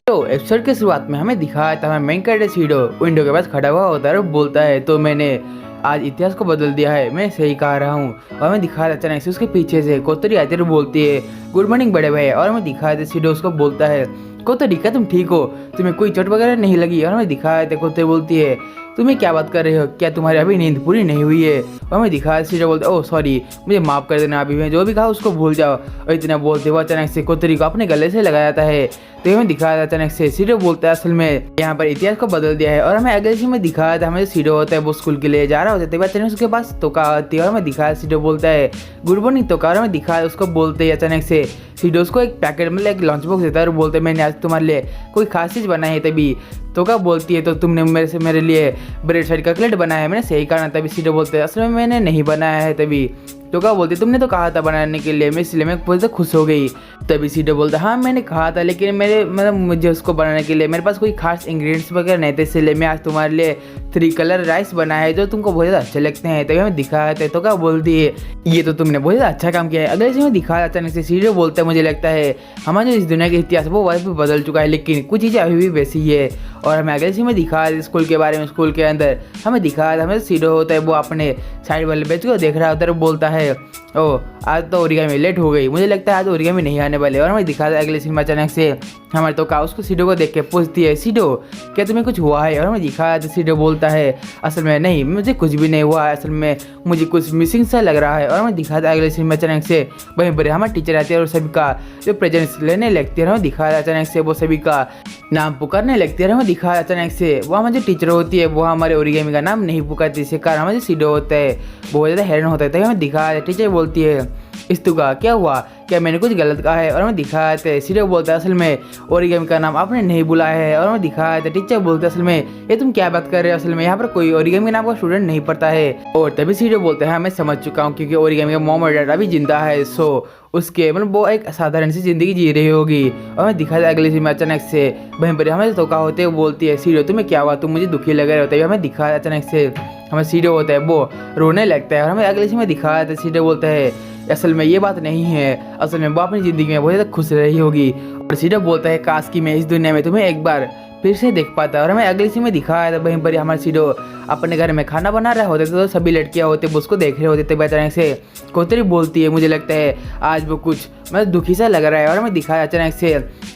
तो एपिसोड की शुरुआत में हमें दिखाया था हमें मेन कैरेक्टर सीडो विंडो के पास खड़ा हुआ होता है और बोलता है तो मैंने आज इतिहास को बदल दिया है, मैं सही कह रहा हूँ। और हमें दिखाया था अचानक से उसके पीछे से कोतरी आती है और बोलती है गुड मॉर्निंग बड़े भाई। और हमें दिखाया था सीडो उसको बोलता है कोतरी क्या तुम ठीक हो, तुम्हें कोई चोट वगैरह नहीं लगी। और हमें दिखाया था कोतरी बोलती है तुम्हें क्या बात कर रहे हो, क्या तुम्हारी अभी नींद पूरी नहीं हुई है। और हमें दिखाया सीडो बोलते ओह सॉरी मुझे माफ़ कर देना, अभी मैं जो भी कहा उसको भूल जाओ। और इतना बोलते हुए अचानक से कोतरी को अपने गले से लगाया जाता है। तो हमें दिखाया था अचानक से सीडो बोलता है असल में यहाँ पर इतिहास को बदल दिया है। और हमें अगले सीन में दिखाया था हमें सीडो होता है वो स्कूल के लिए जा रहा होता है, तभी अचानक उसके पास तोका आती है और हमें दिखाया सीडो बोलता है गुड मॉर्निंग तोका। और हमें दिखाया उसको बोलते ही अचानक से सीडो उसको एक पैकेट मतलब एक लंच बॉक्स देता है और बोलते हैं मैंने आज तुम्हारे लिए कोई खास चीज़ बनाई है। तभी तोका बोलती है तो तुमने मेरे लिए ब्रेड साइड का कटलेट बनाया है, मैंने सही कहा। तभी सीडो बोलते हैं असल में मैंने नहीं बनाया है। तभी तोका बोलती तुमने तो कहा था बनाने के लिए, मैं इसलिए मैं बहुत खुश हो गई। तभी सीडो बोलता हाँ मैंने कहा था लेकिन मेरे मतलब मुझे उसको बनाने के लिए मेरे पास कोई खास इंग्रेडिएंट्स वगैरह नहीं थे, इसलिए मैं आज तुम्हारे लिए 3 कलर राइस बनाया है जो तुमको बहुत ज़्यादा अच्छे लगते हैं। तभी हमें दिखाया था तो क्या बोलती है ये तो तुमने बहुत ज़्यादा अच्छा काम किया है। अगले से में दिखाया अचानक से सीडो बोलता है मुझे लगता है हमारे जो इस दुनिया का इतिहास वो वैसे भी बदल चुका है लेकिन कुछ चीज़ें अभी भी वैसी ही है। और हमें अगले से में दिखाया स्कूल के बारे में, स्कूल के अंदर हमें दिखाया था हमें सीडो होता है वो अपने साइड वाले बेंच को देख रहा होता है और बोलता है ओ आज तो ओरिगामी लेट हो गई, मुझे लगता है आज ओरिगामी नहीं आने वाले। और हमें दिखा था अगले सीन में अचानक से हमारे तो उसको सीडो को देख के पूछती है सीडो क्या तुम्हें कुछ हुआ है। और हमें दिखाया था सीडो बोलता है असल में नहीं मुझे कुछ भी नहीं हुआ है, असल में मुझे कुछ मिसिंग सा लग रहा है। और हमें दिखा था अगले सीन में अचानक से वहीं पर हमारे टीचर आती है और सभी का जो प्रेजेंस लेने लगती है। हमें दिखाया अचानक से वो सभी का नाम पुकारने लगती है। हमें दिखाया अचानक से वो हमारी जो टीचर होती है वो हमारे ओरिगामी का नाम नहीं पुकारती, इसके कारण हमारे सीडो होता है बहुत ज़्यादा हैरान होता है। तभी हमें दिखाया टीचर बोलती है इस्तुका क्या हुआ, क्या मैंने कुछ गलत कहा है। और हमें दिखाया था सीडो बोलता है असल में ओरिगामी का नाम आपने नहीं बुलाया है। और हमें दिखाया था टीचर बोलते असल में ये तुम क्या बात कर रहे हो, असल में यहाँ पर कोई ओरिगामी नाम का स्टूडेंट नहीं पढ़ता है। और तभी सीडो बोलते हैं मैं समझ चुका हूँ क्योंकि ओरिगामी का मॉम और डैड अभी जिंदा है, सो उसके मतलब वो एक साधारण सी जिंदगी जी रही होगी। और हमें दिखाया अगले सीन में अचानक से वहीं पर हमें धोखा होते हुए बोलती है सीडो तुम्हें क्या हुआ, तुम मुझे दुखी लग रहे होते हैं। हमें दिखाया अचानक से हमें सीडो होता है वो रोने लगता है। और हमें अगले सीन में दिखाया था सीडो बोलता है असल में ये बात नहीं है, असल में वो अपनी ज़िंदगी में बहुत ज़्यादा खुश रही होगी। और सीडो बोलता है काश कि मैं इस दुनिया में तुम्हें एक बार फिर से देख पाता। और हमें अगले सीन में दिखाया था वहीं पर हमारे सीडो अपने घर में खाना बना रहे होते तो सभी लड़कियां होते वो उसको देख रहे होते थे। अचानक से कोतरी बोलती है मुझे लगता है आज वो कुछ मतलब दुखी सा लग रहा है। और हमें दिखाया अचानक से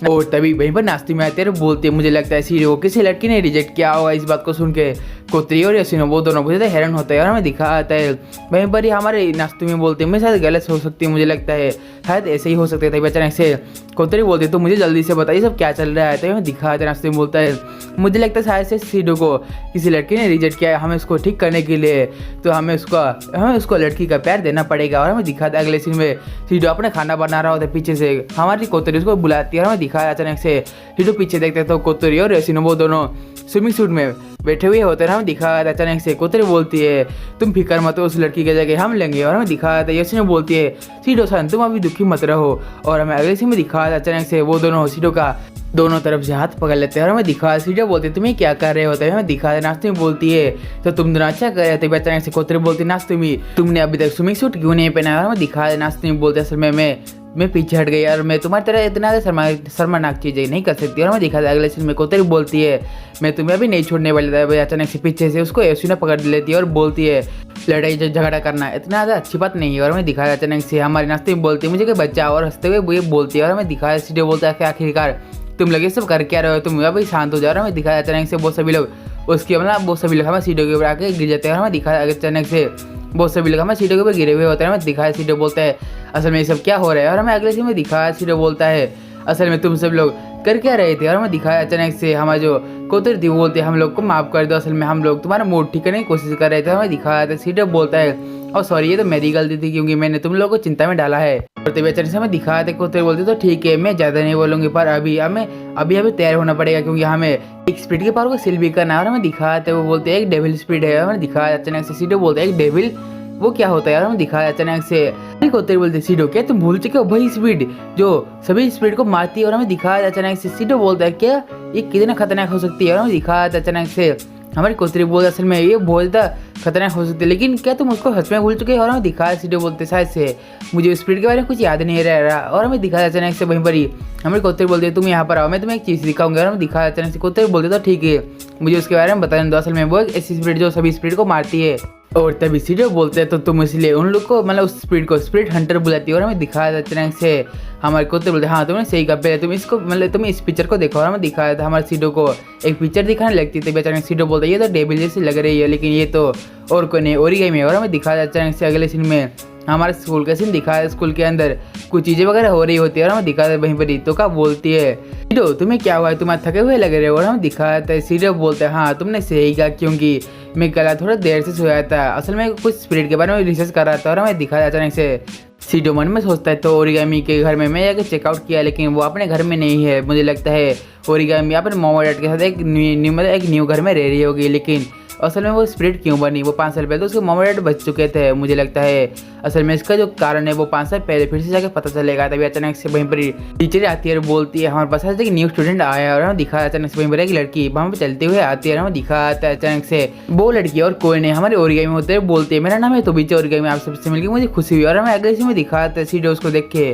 और तभी वहीं पर नाश्ते में आते हैं बोलती है मुझे लगता है सीडो किसी लड़की ने रिजेक्ट किया होगा। इस बात को सुन के कोतरी और यासिनो वो दोनों बहुत ज़्यादा हैरान होता है। और हमें दिखाया आता है वहीं पर ही हमारे नाश्ते में बोलते हैं मैं शायद गलत हो सकती है, मुझे लगता है शायद ऐसे ही हो सकते थे। अचानक से कोतरी बोलती है तो मुझे जल्दी से बताइए सब क्या चल रहा है। तो हमें दिखाया था नाश्ते में बोलता है मुझे लगता है शायद से सीडो को किसी लड़की ने रिजेक्ट किया है, हमें उसको ठीक करने के लिए तो हमें उसको लड़की का प्यार देना पड़ेगा। और हमें दिखाता है अगले सीन में सीडो अपने खाना बना रहा होता है, पीछे से हमारी कोतरी उसको बुलाती है। हमें दिखाया अचानक से सीडो पीछे देखते तो कोतरी और यासिनो वो दोनों स्विमिंग सूट में बैठे हुए होते हैं। हमें दिखाया था अचानक से कोतरी बोलती है तुम फिक्र मत उस लड़की की जगह हम लेंगे। और हमें दिखाया था यासिनो बोलती है सीडो सन तुम अभी दुखी मत रहो। और हमें अगले सीन में दिखाया था अचानक से वो दोनों सीडो का दोनों तरफ से हाथ पकड़ लेते हैं। और हमें दिखा सीडो बोलते तुम्हें क्या कर रहे होते हैं। हमें दिखा नाश्ते में बोलती है तो तुम दोनों अच्छा कर रहे थे। अचानक से कोतरी बोलती नाश्ते में तुमने अभी तक स्विमिंग सूट क्यों नहीं पहना। और हमें दिखा नाश्ते में बोलते असल में मैं पीछे हट गई और मैं तुम्हारी तरह इतना शर्मनाक चीज़ें नहीं कर सकती। और हमें दिखा अगले सीन में कोतरी बोलती है मैं तुम्हें अभी नहीं छोड़ने वाली था। अचानक से पीछे से उसको यासिनो पकड़ लेती है और बोलती है लड़ाई झगड़ा करना इतना ज़्यादा अच्छी बात नहीं है। और हमें दिखाया अचानक से हमारे नाश्ते में बोलती है मुझे कोई बच्चा और हंसते हुए ये बोलती है। और हमें दिखाया सीधे बोलता है कि आखिरकार तुम लगे सब कर क्या रहे हो, तुम अभी शांत हो जाओ। और हमें दिखाया अचानक से वो सभी लोग उसके मतलब वो सभी लोग हमें सीडो के ऊपर आके गिर जाते हैं। और हमें दिखाया अचानक से वो सभी लोग हमें सीडो के ऊपर गिरे हुए होते हैं। हमें दिखाया सीडो बोलता है असल में ये सब क्या हो रहा है। और हमें अगले सीन में दिखाया सीडो बोलता है असल में तुम सब लोग कर क्या रहे थे। और हमें दिखाया अचानक से हमारा जो कोतरी थी वो बोलते हैं हम लोग को माफ़ कर दो, असल में हम लोग तुम्हारा मूड ठीक करने की कोशिश कर रहे थे। हमें दिखाया था सीडो बोलता है और सॉरी ये तो मेरी गलती थी क्योंकि मैंने तुम लोगों को चिंता में डाला है। और तभी अचानक से हमें दिखाया था कोतरी बोलते तो ठीक है मैं ज़्यादा नहीं बोलूँगी पर अभी तैयार होना पड़ेगा क्योंकि हमें एक स्पीड के पावर को सील भी करना है। और हमें दिखाया था वो बोलते हैं एक डेविल स्पीड है। हमें दिखाया अचानक से सीडो बोलते हैं एक डेविल वो क्या होता है। यार हमें दिखाया अचानक से कोतरी बोलते सीडो क्या तुम भूल चुके हो वही स्पीड जो सभी स्पीड को मारती है। और हमें दिखाया अचानक से सीडो बोलता है क्या ये कितना खतरनाक हो सकती है। और हमें दिखाया अचानक से हमारी कोतरी बोलती असल में ये बहुत ज़्यादा खतरनाक हो सकती है, लेकिन क्या तुम उसको सच में भूल चुके हो? और हमें दिखाया सीधे बोलते शायद से मुझे स्पीड के बारे में कुछ याद नहीं रह रहा। और हमें दिखाया अचानक से वहीं पर ही हमारी कोतरी बोलती है तुम यहाँ पर आओ, मैं तुम्हें एक चीज़ दिखाऊंगा। और हमें दिखाया अचानक से कोतरी बोलते तो ठीक है, मुझे उसके बारे में बताने दो। असल में वो एक ऐसी स्पीड जो सभी स्पीड को मारती है। और तभी सीधे बोलते हैं तो तुम इसलिए उन लोग को मतलब उस स्पीड को स्पीड हंटर बुलाती है। और हमें दिखाया अचानक से हमारे कोते बोलते हाँ तुमने सही कहा, पहले तुम इसको मतलब तुम इस पिक्चर को देखो। और हमें दिखाया था हमारे सीडो को एक पिक्चर दिखाने लगती थी। अचानक सीडो बोलता है ये तो डेविल जैसी लग रही है, लेकिन ये तो और कोई नहीं ओरिगामी है। और हमें दिखाया अचानक से अगले सीन में हमारे स्कूल का सीन दिखाया, स्कूल के अंदर कुछ चीज़ें वगैरह हो रही होती है। और हमें दिखाया वहीं पर ही तो क्या बोलती है सीडो तुम्हें क्या हुआ है, तुम थके हुए लग रहे हो। और हमें दिखाया था सीडो बोलते हैं हाँ तुमने सही कहा, क्योंकि मैं कल थोड़ा देर से सोया था, असल में कुछ स्पिरिट के बारे में रिसर्च कर रहा था। और हमें दिखाया अचानक से सीडो मन में सोचता है तो ओरिगामी के घर में मैं जाकर चेकआउट किया, लेकिन वो अपने घर में नहीं है। मुझे लगता है ओरिगामी अपने मॉम डैड के साथ एक न्यू घर में रह रही होगी, लेकिन असल में वो स्पिरिट क्यों बनी? वो 5 साल पहले तो उसके मॉम डैड बच चुके थे। मुझे लगता है असल में इसका जो कारण है वो 5 साल पहले फिर से जाकर पता चलेगा। तभी अचानक से वहीं पर टीचर आती है और बोलती है हमारे पास आज एक न्यू स्टूडेंट आया है। और हमें दिखा अचानक से वहीं पर एक लड़की वहाँ पर चलते हुए आती है। हमें दिखा आता है अचानक से वो लड़की और कोई नहीं हमारे ओरिगामी होते हैं, बोलती है मेरा नाम है तोबिची ओरिगामी, आप सबसे मिलकर मुझे खुशी हुई। और हमें अगले सीन में दिखाता है सीडो उसको देख के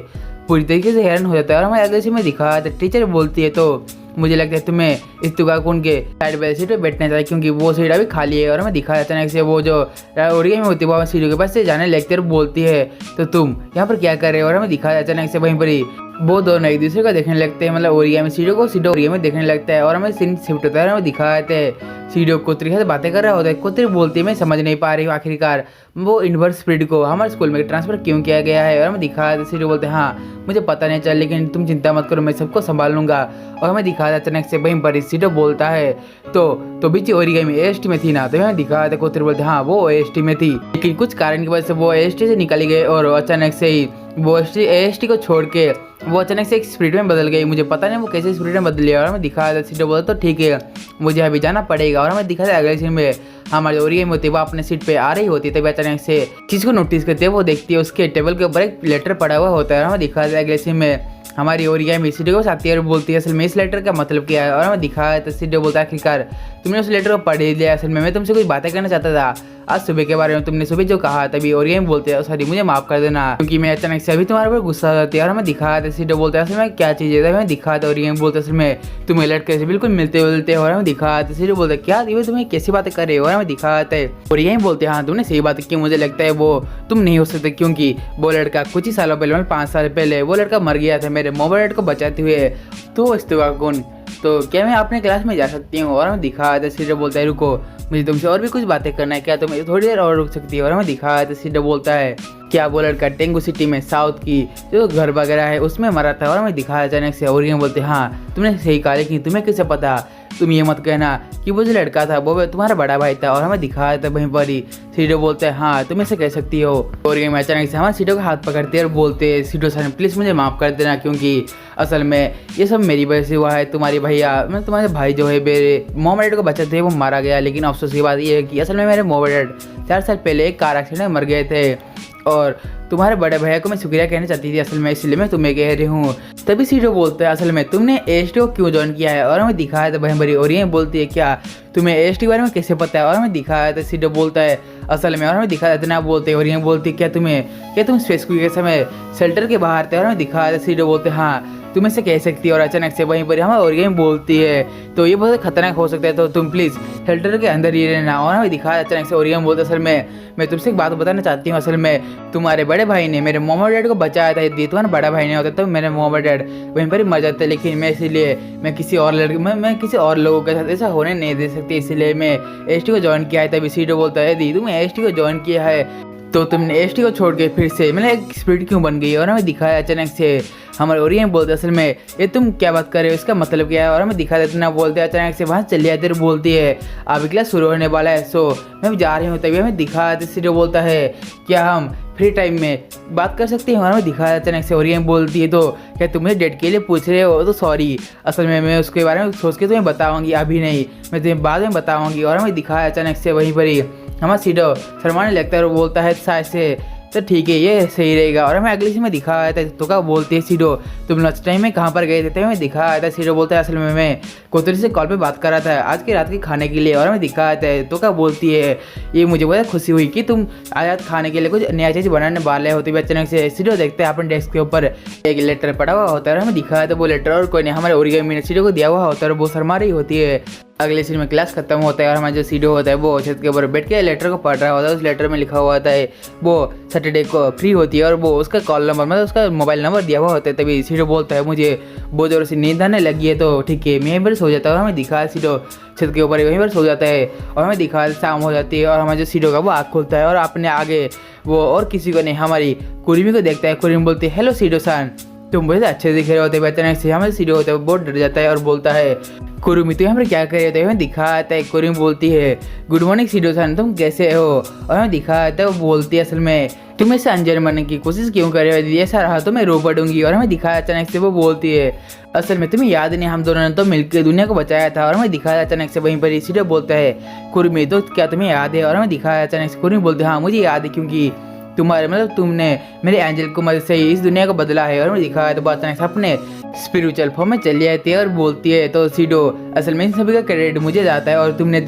पूरी तरीके से हैरान हो जाता है। और हमें अगले सीन में दिखाता है टीचर बोलती है तो मुझे लगता है तुम्हें इस तुगाकुन के साइड बाय सीट पे बैठना चाहिए, क्योंकि वो सीट अभी खाली है। और हमें दिखाया अचानक से वो जो ओरिगामी होती है वो सीढ़ी के पास से जाने लगती है और बोलती है तो तुम यहाँ पर क्या कर रहे हो? और हमें दिखाया अचानक से वहीं पर ही वो दोनों एक दूसरे को देखने लगते हैं, मतलब ओरिगामी सीडो को सीडो ओरिगामी देखने लगता है। और हमें सीन शिफ्ट होता है। हमें दिखाते हैं सीडो कोतरी के साथ बातें कर रहा होता है। कोतरी बोलती है मैं समझ नहीं पा रही हूँ आखिरकार वो इनवर्स स्पीड को हमारे स्कूल में ट्रांसफर क्यों किया गया है। और हमें दिखाया सीडो बोलते हैं हाँ मुझे पता नहीं चल, लेकिन तुम चिंता मत करो मैं सबको संभाल लूंगा। और हमें दिखाया अचानक से वहीं पर सीडो बोलता है तो बीच ओरिगामी एएसटी में थी ना, तो हमें दिखाया था कोतरी बोलते हाँ वो एएसटी में थी, लेकिन कुछ कारण की वजह से वो एएसटी से निकली गई और अचानक से ही वो एएसटी को छोड़ के वो अचानक से एक स्पिरिट में बदल गई। मुझे पता नहीं वो कैसे स्पिरिट में बदली। और हमें दिखाया था सीडो बोलता तो ठीक है मुझे अभी जाना पड़ेगा। और हमें दिखा था अगले सीन में हमारी ओरिगामी होती है वो अपने सीट पे आ रही होती है, तभी अचानक से चीज़ को नोटिस करती है। वो देखती है उसके टेबल के ऊपर एक लेटर पड़ा हुआ होता है। और हमें दिखा था अगले सीन में हमारी ओरिगामी सीडो को आती है और बोलती है असल में इस लेटर का मतलब क्या है। और हमें दिखाया था सीडो बोलता है आखिरकार तुमने उस लेटर को पढ़ ही लिया, असल में मैं तुमसे कुछ बातें करना चाहता था आज सुबह के बारे में, तुमने सुबह जो कहा तभी ओरिगामी बोलते हैं सॉरी मुझे माफ कर देना क्योंकि मैं अचानक से अभी तुम्हारे ऊपर गुस्सा आ जाती है। और हमें दिखाया था सीडो बोलता है असल में क्या चीज़ है, हमें दिखा था ओरिगामी बोलते असल में तुम्हें लड़के से बिल्कुल मिलते जुलते हो। और हमें दिखाया था सीडो बोलते क्या तुम्हें कैसी बातें कर रहे हो। और हमें दिखाया था ओरिगामी बोलते हाँ तुमने सही बात की, मुझे लगता है वो तुम नहीं हो सकते क्योंकि वो लड़का कुछ ही सालों पहले मतलब 5 साल पहले वो लड़का मर गया था मेरे मोबाइल को बचाते हुए। तो इस तुगाकुन तो क्या मैं अपने क्लास में जा सकती हूँ? और हमें दिखाया था सीडो बोलता है रुको मुझे तुमसे और भी कुछ बातें करना है, क्या तुम थोड़ी देर और रुक सकती हो? और हमें दिखाया था सीडो बोलता है क्या वो लड़का टेंगू सिटी में साउथ की जो घर वगैरह है उसमें मरा था? और हमें दिखाया अचानक से ओरिगामी बोलते हाँ तुमने सही कहा, लेकिन तुम्हें कैसे पता? तुम ये मत कहना कि वो जो लड़का था वो तुम्हारा बड़ा भाई था। और हमें दिखाया था वहीं पर ही सीडो बोलते हैं हाँ तुम ऐसे कह सकती हो। ओरिगामी अचानक से हमारे सीडो का हाथ पकड़ते हैं और बोलते हैं सीडो सर प्लीज़ मुझे माफ़ कर देना, क्योंकि असल में ये सब मेरी वजह से हुआ है। तुम्हारी भैया मैं तुम्हारे भाई जो है मेरे मॉम डैड को बचाते थे वो मारा गया, लेकिन अफसोस की बात ये है कि असल में मेरे मॉम डैड 4 साल पहले एक कार एक्सीडेंट में मर गए थे। और तुम्हारे बड़े भैया को मैं शुक्रिया कहना चाहती थी असल में, इसलिए मैं तुम्हें कह रही हूँ। तभी सीडो बोलता है असल में तुमने एएसटी को क्यों ज्वाइन किया है? और हमें दिखाया था बहन भरी। और ये बोलती है क्या तुम्हें एएसटी के बारे में कैसे पता है? और हमें दिखाया था सीडो बोलता है असल में। और हमें दिखाया था ना बोलते हैं और ये बोलती है क्या तुम स्पेस क्रू के समय शेल्टर के बाहर थे? और हमें दिखाया था सीडो बोलते हाँ तुम ऐसे कह सकती है। और अचानक से वहीं पर हमें ओरिगामी बोलती है तो ये बहुत खतरनाक हो सकता है तो तुम प्लीज़ शेल्टर के अंदर ही रहना। और हमें दिखाया अचानक से ओरिगामी बोलते असल में मैं तुमसे एक बात बताना चाहती हूँ, असल में तुम्हारे बड़े भाई ने मेरे मॉम और डैड को बचाया था, यदि तुम्हारा बड़ा भाई नहीं होता तो मेरे मॉम और डैड वहीं पर ही मर जाते, लेकिन मैं इसीलिए मैं किसी और लड़के मैं किसी और लोगों के साथ ऐसा होने नहीं दे सकती, इसलिए मैं एएसटी को ज्वाइन किया है। तभी सीडो बोलता है यदि तुम एएसटी को ज्वाइन किया है तो तुमने एएसटी को छोड़ के फिर से मतलब एक स्पीड क्यों बन गई? और हमें दिखाया अचानक से हमारे ओरिगामी बोलते असल में ये तुम क्या बात कर रहे हो, इसका मतलब क्या है? और हमें दिखा देते ना बोलते अचानक से वहाँ चली आती है, बोलती है अभी क्लास शुरू होने वाला है सो मैं जा रही हूँ। तभी हमें दिखा देते सीडो बोलता है क्या हम फ्री टाइम में बात कर सकते हैं? और हमें दिखा अचानक से ओरिगामी बोलती है तो क्या तुम मुझे डेट के लिए पूछ रहे हो? तो सॉरी असल में मैं उसके बारे में सोच के तुम्हें बताऊँगी, अभी नहीं मैं तुम्हें बाद में बताऊँगी। और हमें दिखाया अचानक से वहीं पर ही हमारा सीडो शर्माने लगता है और बोलता है शायद से तो ठीक है ये सही रहेगा। और हमें अगले सीन में दिखा आया था तो क्या बोलती है सीडो तुम लंच टाइम में कहाँ पर गए थे, तो हमें दिखा आया था सीडो बोलता है असल में मैं कोतरी से कॉल पे बात कर रहा था आज के रात के खाने के लिए। और हमें दिखा आया था तो क्या बोलती है ये मुझे बहुत खुशी हुई कि तुम आज खाने के लिए कुछ नया चीज़ बनाने वाले होती है। अचानक से सीडो देखते हैं अपने डेस्क के ऊपर एक लेटर पड़ा हुआ होता है। हमें दिखा आया था वो लेटर और कोई नहीं हमारे ओरिगामी ने सीडो को दिया हुआ होता है और वो शर्मा रही होती है। अगले सीन में क्लास खत्म होता है और हमारा जो सीडो होता है वो छत के ऊपर बैठ के लेटर को पढ़ रहा होता है। उस लेटर में लिखा हुआ होता है वो सैटरडे को फ्री होती है और वो उसका कॉल नंबर मतलब उसका मोबाइल नंबर दिया हुआ होता है। तभी सीडो बोलता है मुझे बहुत जोर से नींद आने लगी है तो ठीक है मैं यहीं पर सो जाता है। और हमें दिखा सीडो छत के ऊपर वहीं पर सो जाता है और हमें दिखा शाम हो जाती है और हमारा जो सीडो का वो आँख खुलता है और अपने आगे वो और किसी को नहीं हमारी कुरीमी को देखता है। कुरीमी बोलती है हेलो सीडो सान तुम बहुत अच्छे दिख रहे होते हैं। अचानक से हमारे सीडो होता है वो बहुत डर जाता है और बोलता है कुरुमी तुम यहाँ पर क्या कर रहे होते हैं। हमें दिखा आता है कुरुमी बोलती है गुड मॉर्निंग सीडो सान तुम कैसे हो। और हमें दिखा आता है वो बोलती है असल में तुम ऐसे अनजान बनने की कोशिश क्यों कर रहे हो दीदी, ऐसा रहा तो मैं रो पड़ूंगी। और हमें दिखाया अचानक से वो बोलती है असल में तुम्हें याद नहीं हम दोनों ने तो मिलकर दुनिया को बचाया था। और हमें दिखाया अचानक से वहीं पर सीडो बोलता है कुरुमी तो क्या तुम्हें याद है। और हमें दिखाया अचानक से कुरुमी बोलते हैं हाँ मुझे याद है क्योंकि तुम्हारे मतलब तुमने मेरे एंजल को मदद से ही इस दुनिया को बदला है। और मैं दिखाया तो बात अचानक से अपने स्पिरिचुअल फॉर्म में चली आती है और बोलती है तो सीडो असल में इन सभी का क्रेडिट मुझे जाता है और तुमने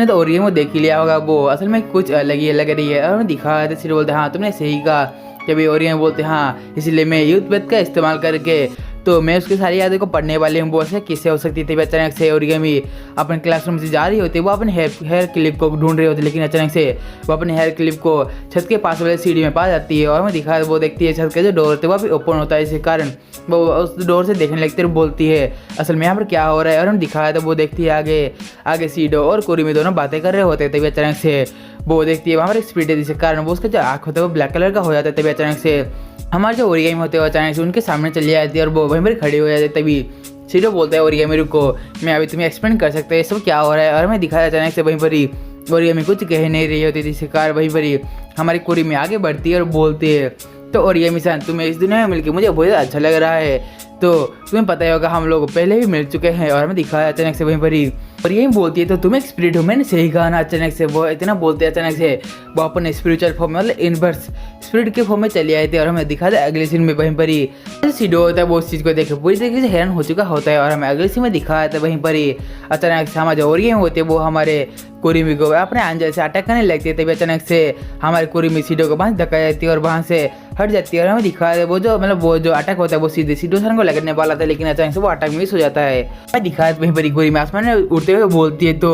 तो ओरियमो देख ही लिया होगा वो असल में कुछ अलग ही लग रही है। और मैं दिखाया तो सीडो बोलते हैं हाँ तुमने सही कहा। जब ओरियमो बोलते हैं हाँ इसलिए मैं युद्ध वेद का इस्तेमाल करके तो मैं उसकी सारी यादों को पढ़ने वाली हूँ वो ऐसे किससे हो सकती थी। अचानक से ओरिगामी अपने क्लासरूम से जा रही होती है वो अपने हेयर क्लिप को ढूंढ रही होती है लेकिन अचानक से वो अपने हेयर क्लिप को छत के पास वाले सीढ़ी में पा जाती है। और हमें दिखा वो देखती है छत का जो डोर होता है वो भी ओपन होता है इसी कारण वो उस डोर से देखने लगती है और बोलती है असल में यहाँ पर क्या हो रहा है। और हम दिखाया तो वो देखती है आगे सीडो और कुरुमी दोनों बातें कर रहे होते हैं। तभी अचानक से वो देखती है वहाँ पर एक स्पीड है जिसके कारण वो उसका जो आँख होता है वो ब्लैक कलर का हो जाता है। तभी अचानक से हमारे जो ओरिगामी होते हैं अचानक से उनके सामने चली जाती है और वो वहीं पर खड़ी हो जाती है। तभी सीडो बोलता है ओरिगामी रुको मैं अभी तुम्हें एक्सप्लेन कर सकता है सब क्या हो रहा है। और हमें दिखाया अचानक से वहीं पर ही ओरिगामी कुछ कह नहीं रही होती जिसके कारण वहीं पर ही हमारी कुरुमी आगे बढ़ती है और बोलती है तो ओरिगामी सान तुम्हें इस दुनिया में मिलकर मुझे बहुत अच्छा लग रहा है तो तुम्हें पता ही होगा हम लोग पहले भी मिल चुके हैं। और हमें दिखाया अचानक से वहीं पर ही और यही बोलती है तो तुम एक स्पिरिट हो मैंने सही कहा ना। अचानक से वो इतना बोलते हैं अचानक से वो अपने स्पिरिचुअल फॉर्म में मतलब इनवर्स स्पिरिट के फॉर्म में चली आई थी। और हमें दिखा था अगले सीन में वहीं पर ही सीडो होता है वो उस चीज़ को देखे पूरी तरीके से हैरान हो चुका होता है। और हमें अगले सीन में दिखाया था वहीं पर ही अचानक से हमारे जो ओरिगामी होते हैं वो हमारे कुरुमी को अपने अंजल से अटैक करने लगती है। तभी अचानक से हमारे कुरुमी सीडो को वहाँ धक्का जाती है और वहाँ से हट जाती है। और हमें दिखा है वो जो अटैक होता है वो सीधे सीडो सन को लगने वाला था लेकिन अचानक से वो अटैक मिस हो जाता है। दिखा है वहीं पर ही कुरुमी आसमान में उड़ते हुए बोलती है तो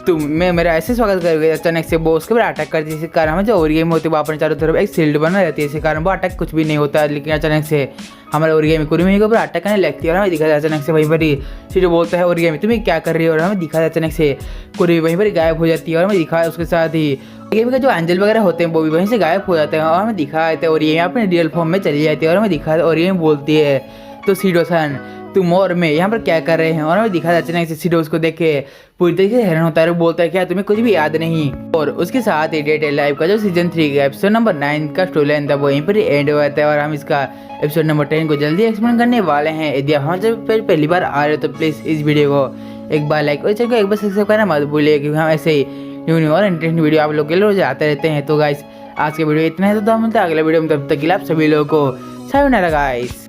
तुम मैं मेरा ऐसे स्वागत करोगे। अचानक से वो उसके ऊपर अटैक करती है जिसके कारण हमें जो ओरिगामी होती है वो अपने चारों तरफ एक शील्ड बना रहती है इसी कारण वो अटैक कुछ भी नहीं होता है। लेकिन अचानक से हमारे ओरिगामी कुरुमी के ऊपर अटैक करने लगती है और हमें दिखा है अचानक से वहीं पर ही सीडो बोलता है ओरिगामी तुम्हें क्या कर रही हो। और हमें दिखा है अचानक से कुरुमी वहीं पर गायब हो जाती है और हमें दिखा है उसके साथ ही ओरिगामी का जो एंजल वगैरह होते हैं वो भी वहीं से गायब हो जाते हैं। और हमें दिखा है ओरिगामी अपने रियल फॉर्म में चली जाती है और हमें दिखा है ओरिगामी बोलती है तो सीडो सन तुम और मैं यहाँ पर क्या कर रहे हैं। और हमें दिखा था अचानक से सीडो उसको देख के पूरी तरीके से हैरान होता है और बोलता है क्या तुम्हें कुछ भी याद नहीं। और उसके साथ ही डेट लाइव का जो सीजन 3 का एपिसोड नंबर 9 का स्टोरी लाइन था वो यहीं पर एंड हुआ था। और हम इसका एपिसोड नंबर 10 को जल्दी एक्सप्लेन करने वाले हैं। यदि आप हमारे पहली बार आ रहे हो तो प्लीज़ इस वीडियो को एक बार लाइक और चैनल को एक बार सब्सक्राइब करना मत भूलिए क्योंकि हम ऐसे ही न्यू और इंटरेस्टिंग वीडियो आप लोग के लिए रोज आते रहते हैं। तो गाइस आज के वीडियो इतना है तो हम मिलते हैं अगले वीडियो में, तब तक के लिए आप सभी लोगों को सायोनारा गाइस।